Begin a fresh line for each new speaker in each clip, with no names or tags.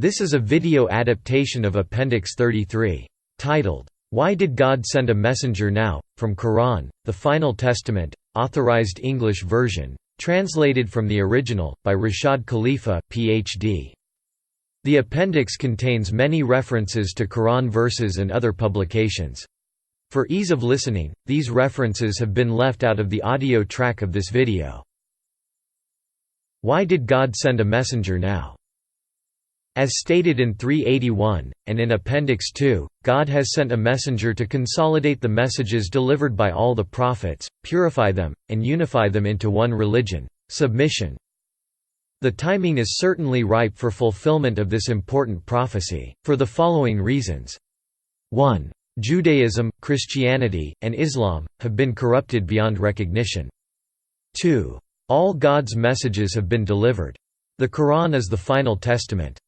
This is a video adaptation of Appendix 33, titled, "Why Did God Send a Messenger Now?" from Quran, the Final Testament, Authorized English Version, translated from the original, by Rashad Khalifa, Ph.D. The appendix contains many references to Quran verses and other publications. For ease of listening, these references have been left out of the audio track of this video. Why did God send a messenger now? As stated in 381, and in Appendix 2, God has sent a messenger to consolidate the messages delivered by all the prophets, purify them, and unify them into one religion, submission. The timing is certainly ripe for fulfillment of this important prophecy, for the following reasons. 1. Judaism, Christianity, and Islam have been corrupted beyond recognition. 2. All God's messages have been delivered. The Quran is the final testament.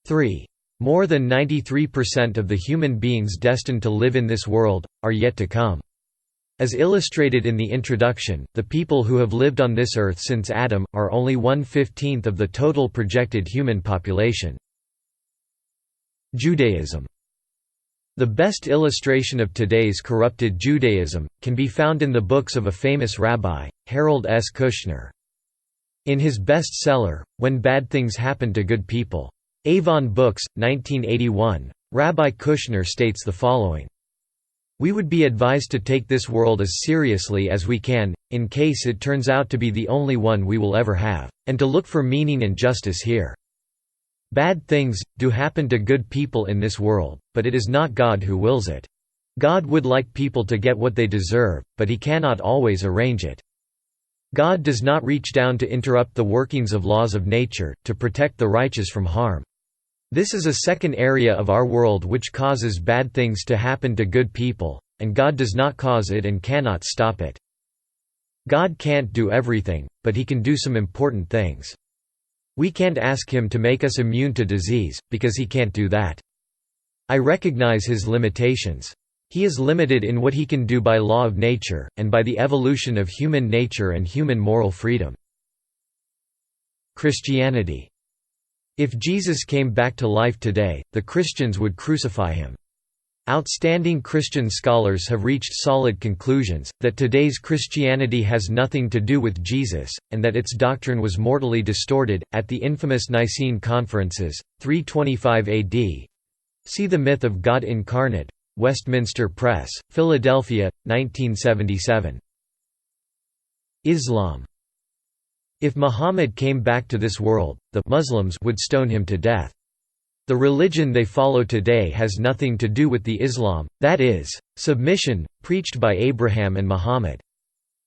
3. More than 93% of the human beings destined to live in this world are yet to come. As illustrated in the introduction, the people who have lived on this earth since Adam are only 1/15 of the total projected human population. Judaism. The best illustration of today's corrupted Judaism can be found in the books of a famous rabbi, Harold S. Kushner. In his bestseller, When Bad Things Happen to Good People, Avon Books, 1981, Rabbi Kushner states the following: "We would be advised to take this world as seriously as we can, in case it turns out to be the only one we will ever have, and to look for meaning and justice here. Bad things do happen to good people in this world, but it is not God who wills it. God would like people to get what they deserve, but He cannot always arrange it. God does not reach down to interrupt the workings of laws of nature, to protect the righteous from harm. This is a second area of our world which causes bad things to happen to good people, and God does not cause it and cannot stop it. God can't do everything, but He can do some important things. We can't ask Him to make us immune to disease, because He can't do that. I recognize His limitations. He is limited in what He can do by law of nature, and by the evolution of human nature and human moral freedom." Christianity. If Jesus came back to life today, the Christians would crucify Him. Outstanding Christian scholars have reached solid conclusions, that today's Christianity has nothing to do with Jesus, and that its doctrine was mortally distorted, at the infamous Nicene Conferences, 325 AD. See The Myth of God Incarnate, Westminster Press, Philadelphia, 1977. Islam. If Muhammad came back to this world, the Muslims would stone him to death. The religion they follow today has nothing to do with the Islam, that is, submission, preached by Abraham and Muhammad.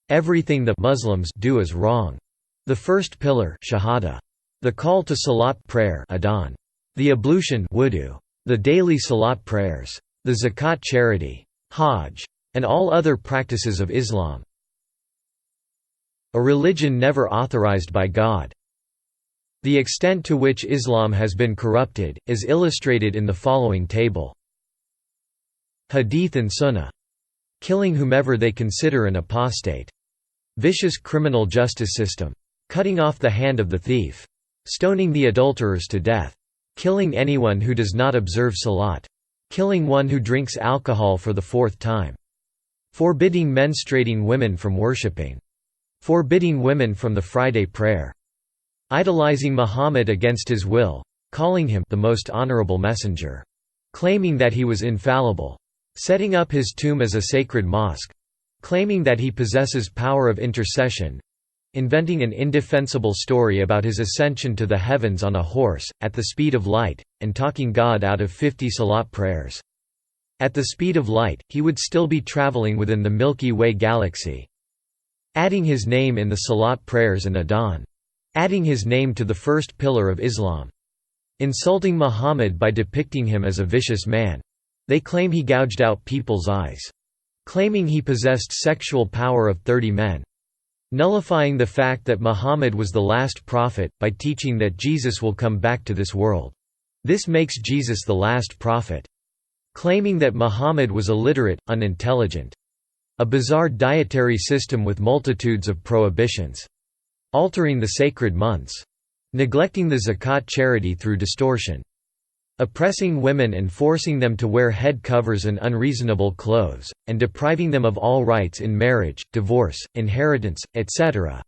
Everything the Muslims do is wrong. The first pillar, Shahaadah. The call to Salat prayer, Azan. The ablution, Wudu. The daily Salat prayers. The Zakat charity, Hajj. And all other practices of Islam. A religion never authorized by God. The extent to which Islam has been corrupted, is illustrated in the following table. Hadith and Sunnah. Killing whomever they consider an apostate. Vicious criminal justice system. Cutting off the hand of the thief. Stoning the adulterers to death. Killing anyone who does not observe Salat. Killing one who drinks alcohol for the 4th time. Forbidding menstruating women from worshipping. Forbidding women from the Friday prayer. Idolizing Muhammad against his will. Calling him the most honorable messenger. Claiming that he was infallible. Setting up his tomb as a sacred mosque. Claiming that he possesses power of intercession. Inventing an indefensible story about his ascension to the heavens on a horse, at the speed of light, and talking God out of 50 Salat prayers. At the speed of light, he would still be traveling within the Milky Way galaxy. Adding his name in the Salat prayers and Adhan. Adding his name to the first pillar of Islam. Insulting Muhammad by depicting him as a vicious man. They claim he gouged out people's eyes. Claiming he possessed sexual power of 30 men. Nullifying the fact that Muhammad was the last prophet, by teaching that Jesus will come back to this world. This makes Jesus the last prophet. Claiming that Muhammad was illiterate, unintelligent. A bizarre dietary system with multitudes of prohibitions. Altering the sacred months. Neglecting the Zakat charity through distortion. oppressing women and forcing them to wear head covers and unreasonable clothes, and depriving them of all rights in marriage, divorce, inheritance, etc.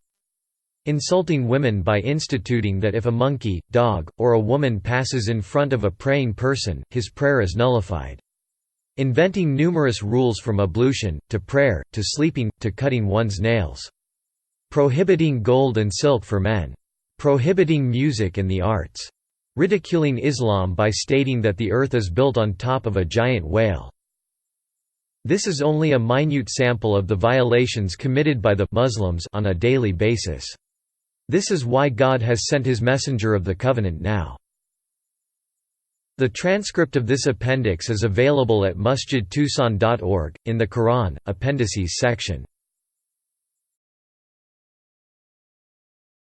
Insulting women by instituting that if a monkey, dog, or a woman passes in front of a praying person, his prayer is nullified. Inventing numerous rules from ablution, to prayer, to sleeping, to cutting one's nails. Prohibiting gold and silk for men. Prohibiting music and the arts. Ridiculing Islam by stating that the earth is built on top of a giant whale. This is only a minute sample of the violations committed by the Muslims on a daily basis. This is why God has sent His Messenger of the Covenant now. The transcript of this appendix is available at masjidtucson.org, in the Quran, Appendices section.